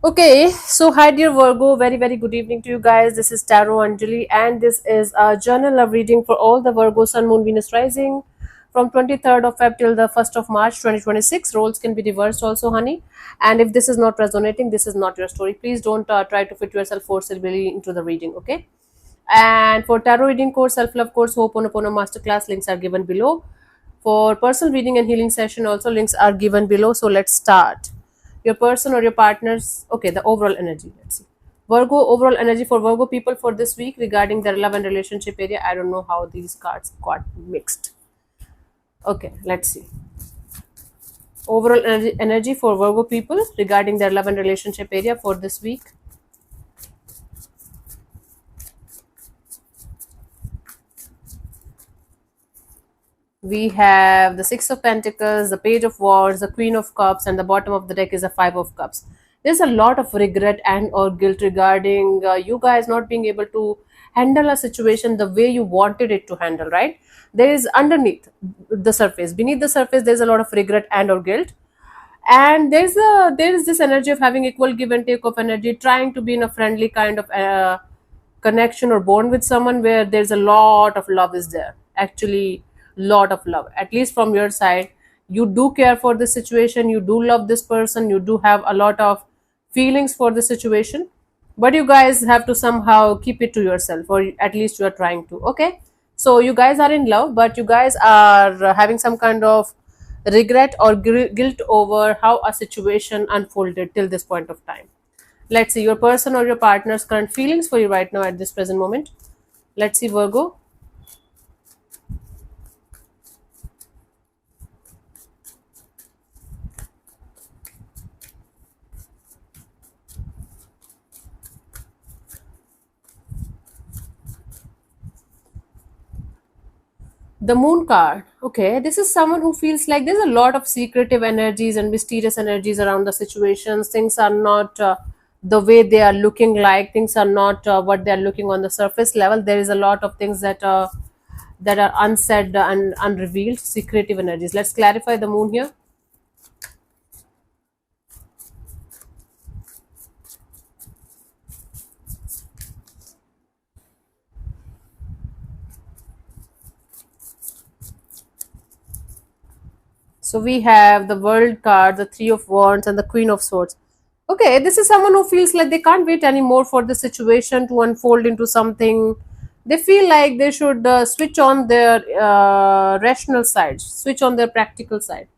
Okay, so hi dear Virgo, very good evening to you guys. This is Tarot Anjali, and this is a journal of reading for all the Virgo Sun, Moon, Venus rising from 23rd of Feb till the 1st of March 2026. Roles can be reversed also, honey. And if this is not resonating, this is not your story. Please don't try to fit yourself forcibly into the reading, okay? And for tarot reading course, self love course, Ho'oponopono masterclass links are given below. For personal reading and healing session, also links are given below. So let's start. Your person or your partner's, okay, the overall energy. Let's see. Virgo, overall energy for Virgo people for this week regarding their love and relationship area. I don't know how these cards got mixed. Okay, let's see. Overall energy for Virgo people regarding their love and relationship area for this week. We have the Six of Pentacles, the Page of Wands, the Queen of Cups, and the bottom of the deck is the Five of Cups. There's a lot of regret and or guilt regarding you guys not being able to handle a situation the way you wanted it to handle, right? There is underneath the surface, beneath the surface, there's a lot of regret and or guilt, and there is this energy of having equal give and take of energy, trying to be in a friendly kind of connection or bond with someone where there's a lot of love is there, actually lot of love, at least from your side. You do care for the situation, you do love this person, you do have a lot of feelings for the situation, but you guys have to somehow keep it to yourself, or at least you are trying to, okay? So you guys are in love, but you guys are having some kind of regret or guilt over how a situation unfolded till this point of time. Let's see your person or your partner's current feelings for you right now at this present moment. Let's see, Virgo. The moon card. Okay, this is someone who feels like there's a lot of secretive energies and mysterious energies around the situations. Things are not the way they are looking like. Things are not what they are looking on the surface level. There is a lot of things that are unsaid and unrevealed. Secretive energies. Let's clarify the moon here. So we have the World card, the Three of Wands, and the Queen of Swords. Okay, this is someone who feels like they can't wait anymore for the situation to unfold into something. They feel like they should switch on their rational side, switch on their practical side.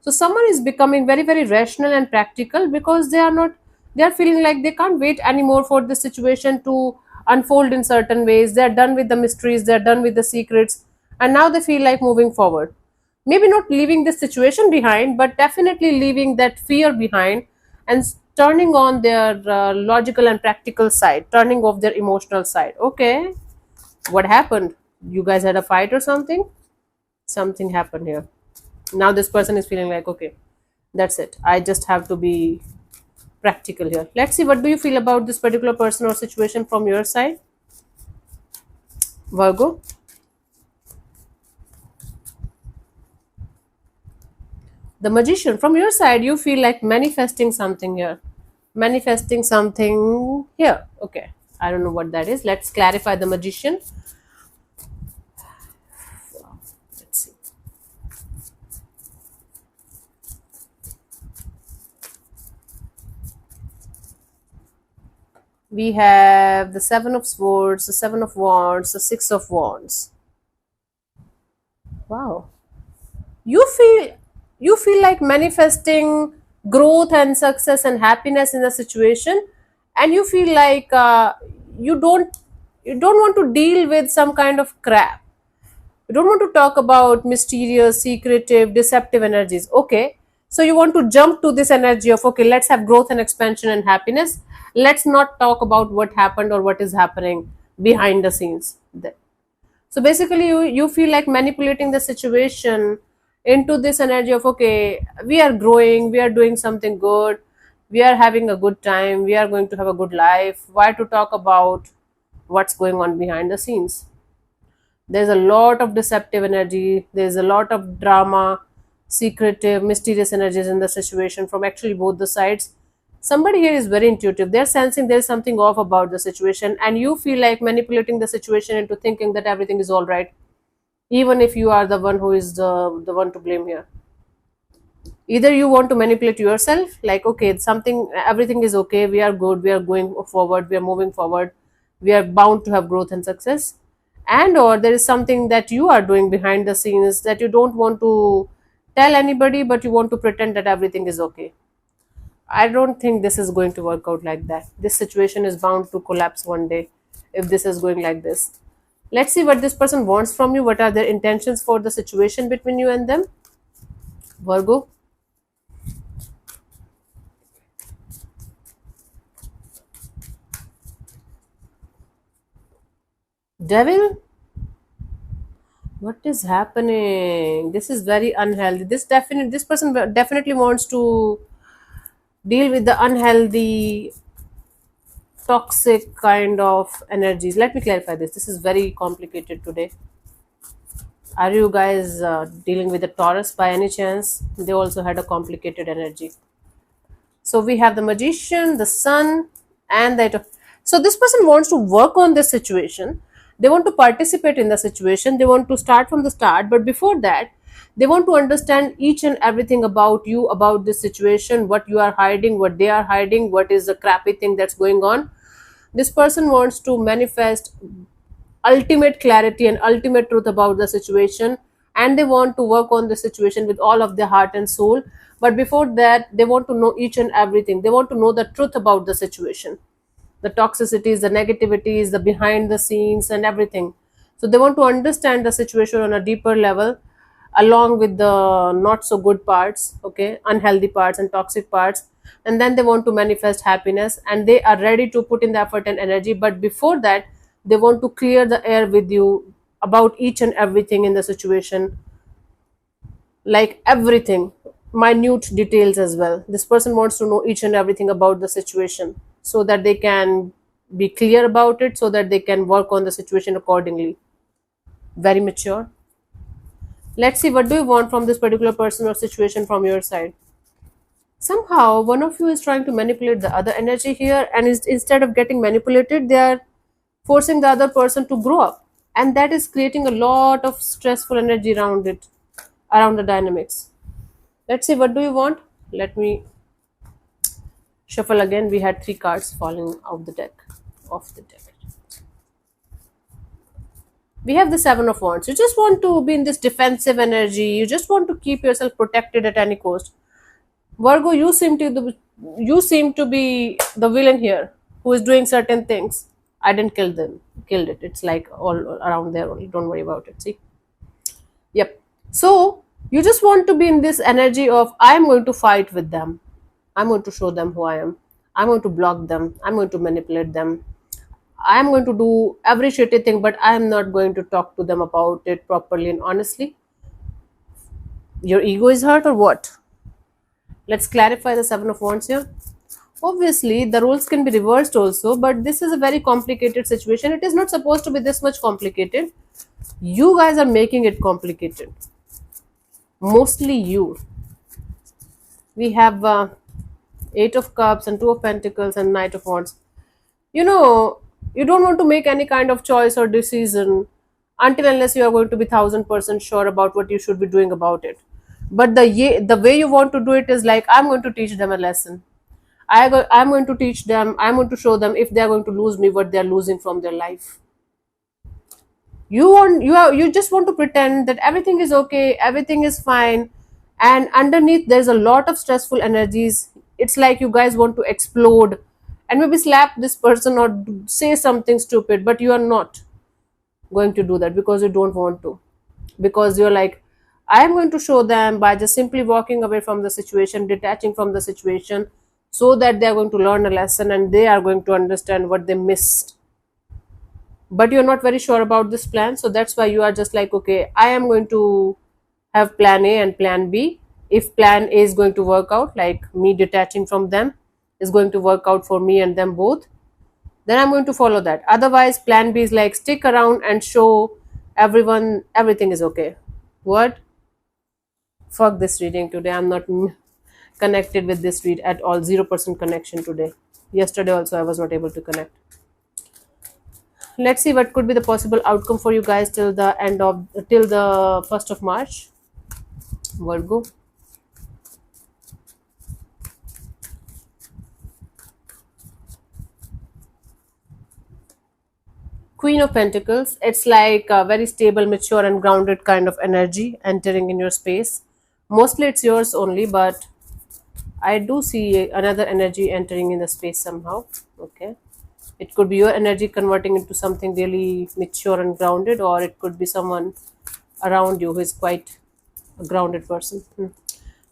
So someone is becoming very rational and practical because they are feeling like they can't wait anymore for the situation to unfold in certain ways. They are done with the mysteries, they are done with the secrets, and now they feel like moving forward. Maybe not leaving the situation behind, but definitely leaving that fear behind and turning on their logical and practical side, turning off their emotional side. Okay, what happened? You guys had a fight or something? Something happened here. Now this person is feeling like, okay, that's it, I just have to be practical here. Let's see, what do you feel about this particular person or situation from your side, Virgo? The Magician, from your side you feel like manifesting something here, manifesting something here. Okay, I don't know what that is. Let's clarify the Magician. Let's see. We have the Seven of Swords, the Seven of Wands, the Six of Wands. Wow, you feel like manifesting growth and success and happiness in the situation, and you feel like you don't you don't want to deal with some kind of crap. You don't want to talk about mysterious, secretive, deceptive energies. Okay, so you want to jump to this energy of, okay, let's have growth and expansion and happiness. Let's not talk about what happened or what is happening behind the scenes. So basically, you feel like manipulating the situation into this energy of, okay, we are growing, we are doing something good, we are having a good time, we are going to have a good life. Why to talk about what's going on behind the scenes? There's a lot of deceptive energy, there's a lot of drama, secretive, mysterious energies in the situation from actually both the sides. Somebody here is very intuitive. They're sensing there's something off about the situation, and you feel like manipulating the situation into thinking that everything is all right, even if you are the one who is the one to blame here. Either you want to manipulate yourself, like, okay, something, everything is okay, we are good, we are going forward, we are moving forward, we are bound to have growth and success, and or there is something that you are doing behind the scenes that you don't want to tell anybody, but you want to pretend that everything is okay. I don't think this is going to work out like that. This situation is bound to collapse one day if this is going like this. Let's see what this person wants from you. What are their intentions for the situation between you and them? Virgo. Devil. What is happening? This is very unhealthy. This person definitely wants to deal with the unhealthy, toxic kind of energies. Let me clarify this. This is very complicated today. Are you guys dealing with a Taurus by any chance? They also had a complicated energy. So we have the Magician, the Sun, and the. So this person wants to work on this situation. They want to participate in the situation. They want to start from the start. But before that, they want to understand each and everything about you, about this situation, what you are hiding, what they are hiding, what is the crappy thing that's going on. This person wants to manifest ultimate clarity and ultimate truth about the situation, and they want to work on the situation with all of their heart and soul. But before that, they want to know each and everything. They want to know the truth about the situation, the toxicities, the negativities, the behind the scenes, and everything. So they want to understand the situation on a deeper level, along with the not so good parts, okay, unhealthy parts and toxic parts. And then they want to manifest happiness, and they are ready to put in the effort and energy. But before that, they want to clear the air with you about each and everything in the situation, like everything, minute details as well. This person wants to know each and everything about the situation so that they can be clear about it, so that they can work on the situation accordingly. Very mature. Let's see, what do you want from this particular person or situation from your side? Somehow one of you is trying to manipulate the other energy here, and instead of getting manipulated, they are forcing the other person to grow up, and that is creating a lot of stressful energy around it, around the dynamics. Let's see, what do you want? Let me shuffle again. We had three cards falling out the deck, off the deck. We have the Seven of Wands. You just want to be in this defensive energy. You just want to keep yourself protected at any cost. Virgo, you seem to be the villain here, who is doing certain things. I didn't kill them, killed it. It's like all around there only. Don't worry about it. See. Yep. So you just want to be in this energy of, I am going to fight with them. I'm going to show them who I am. I'm going to block them. I'm going to manipulate them. I'm going to do every shitty thing, but I'm not going to talk to them about it properly and honestly. Your ego is hurt or what? Let's clarify the Seven of Wands here. Obviously, the roles can be reversed also, but this is a very complicated situation. It is not supposed to be this much complicated. You guys are making it complicated. Mostly you. We have Eight of Cups and Two of Pentacles and Knight of Wands. You know, you don't want to make any kind of choice or decision until unless you are going to be 1000% sure about what you should be doing about it. But the way you want to do it is like, I'm going to teach them a lesson. I'm going to teach them, I'm going to show them, if they're going to lose me, what they're losing from their life. You just want to pretend that everything is okay, everything is fine, and underneath there's a lot of stressful energies. It's like you guys want to explode and maybe slap this person or say something stupid, but you are not going to do that because you don't want to. Because you're like, I am going to show them by just simply walking away from the situation, detaching from the situation, so that they are going to learn a lesson and they are going to understand what they missed. But you're not very sure about this plan, so that's why you are just like, okay, I am going to have plan A and plan B. If plan A is going to work out, like me detaching from them is going to work out for me and them both, then I'm going to follow that. Otherwise, plan B is like, stick around and show everyone everything is okay. What? Fuck this reading today. I'm not connected with this read at all. 0% connection today. Yesterday also I was not able to connect. Let's see what could be the possible outcome for you guys till the 1st of March. Virgo. Queen of Pentacles. It's like a very stable, mature, and grounded kind of energy entering in your space. Mostly it's yours only, but I do see another energy entering in the space somehow. Okay. It could be your energy converting into something really mature and grounded, or it could be someone around you who is quite a grounded person.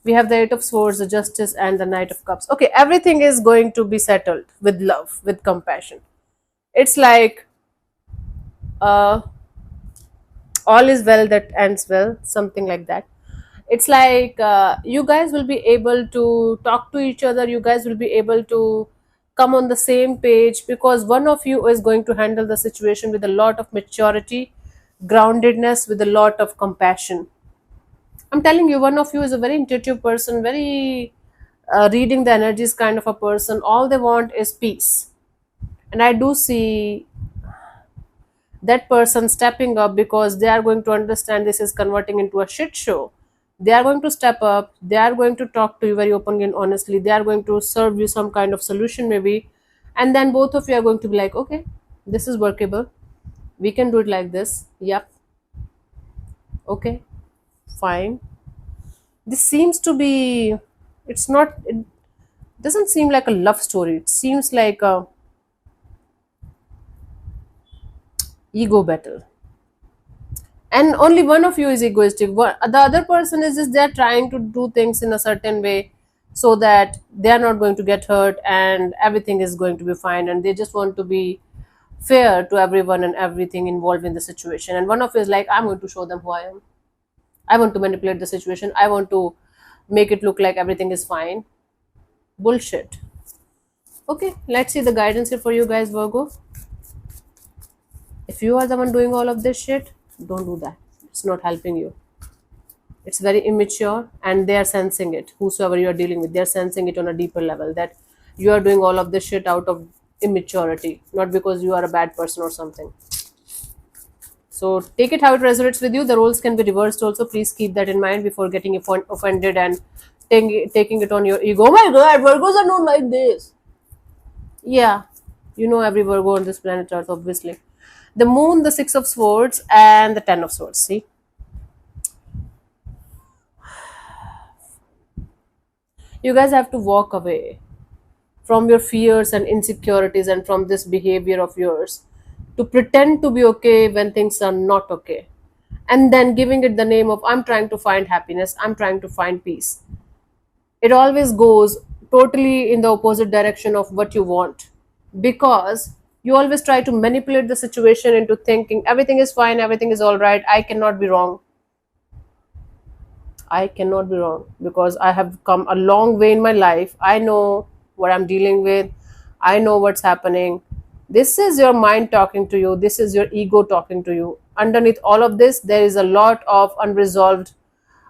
We have the Eight of Swords, the Justice, and the Knight of Cups. Okay, everything is going to be settled with love, with compassion. It's like uh, all is well that ends well, something like that. It's like you guys will be able to talk to each other, you guys will be able to come on the same page, because one of you is going to handle the situation with a lot of maturity, groundedness, with a lot of compassion. I'm telling you, one of you is a very intuitive person, very reading the energies kind of a person. All they want is peace. And I do see that person stepping up, because they are going to understand this is converting into a shit show. They are going to step up, they are going to talk to you very openly and honestly, they are going to serve you some kind of solution maybe, and then both of you are going to be like, okay, this is workable, we can do it like this. Yep. Okay, fine. This seems to be, it doesn't seem like a love story, it seems like a ego battle, and only one of you is egoistic. The other person is just they're trying to do things in a certain way so that they are not going to get hurt and everything is going to be fine, and they just want to be fair to everyone and everything involved in the situation. And one of you is like, I'm going to show them who I am, I want to manipulate the situation, I want to make it look like everything is fine. Bullshit. Okay, let's see the guidance here for you guys, Virgo. If you are the one doing all of this shit, don't do that. It's not helping you. It's very immature, and they are sensing it. Whosoever you are dealing with, they are sensing it on a deeper level, that you are doing all of this shit out of immaturity, not because you are a bad person or something. So take it how it resonates with you. The roles can be reversed also. Please keep that in mind before getting offended and taking it on your ego. Oh my god, Virgos are not like this. Yeah, you know every Virgo on this planet Earth, obviously. The Moon, the Six of Swords, and the Ten of Swords. See, you guys have to walk away from your fears and insecurities and from this behavior of yours to pretend to be okay when things are not okay, and then giving it the name of, I'm trying to find happiness, I'm trying to find peace. It always goes totally in the opposite direction of what you want, because you always try to manipulate the situation into thinking everything is fine, everything is all right, I cannot be wrong. I cannot be wrong, because I have come a long way in my life. I know what I'm dealing with, I know what's happening. This is your mind talking to you, this is your ego talking to you. Underneath all of this, there is a lot of unresolved,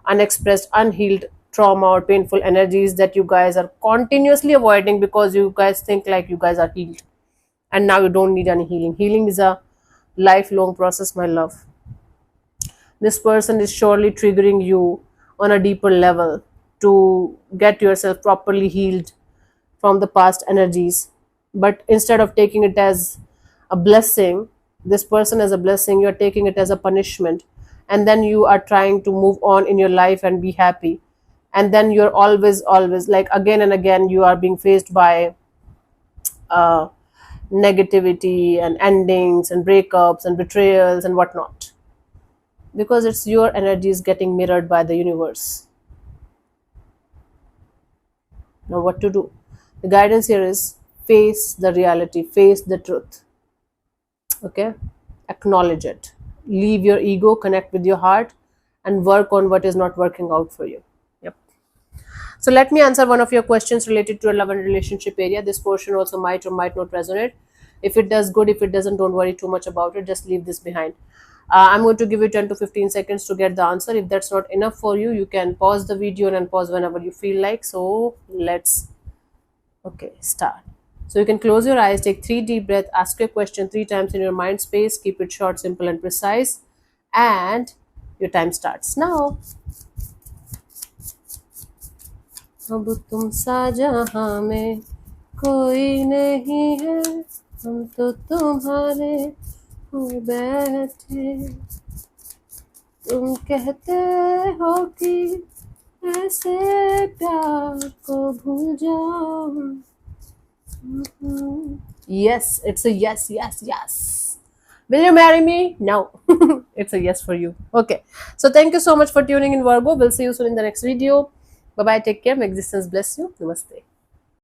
unexpressed, unhealed trauma or painful energies that you guys are continuously avoiding, because you guys think like you guys are healed, and now you don't need any healing. Healing is a lifelong process, my love. This person is surely triggering you on a deeper level to get yourself properly healed from the past energies. But instead of taking it as a blessing, this person as a blessing, you're taking it as a punishment. And then you are trying to move on in your life and be happy. And then you're always like, again and again, you are being faced by uh, negativity and endings and breakups and betrayals and whatnot, because it's your energies getting mirrored by the universe. Now, what to do? The guidance here is face the reality, face the truth. Okay? Acknowledge it. Leave your ego, connect with your heart, and work on what is not working out for you. Yep. So, let me answer one of your questions related to a love and relationship area. This portion also might or might not resonate. If it does, good. If it doesn't, don't worry too much about it. Just leave this behind. I'm going to give you 10 to 15 seconds to get the answer. If that's not enough for you, you can pause the video and pause whenever you feel like. So let's, okay, start. So you can close your eyes, take 3 deep breaths, ask your question 3 times in your mind space, keep it short, simple, and precise, and your time starts now. अब तुम सा जहां में कोई नहीं है, हम तो तुम्हारे हो बैठे, तुम कहते हो कि ऐसे प्यार को भूल जाऊं. Yes, it's a yes, yes, yes. Will you marry me? No. It's a yes for you. Okay. So thank you so much for tuning in, Virgo. We'll see you soon in the next video. Bye bye. Take care. May existence bless you. Namaste.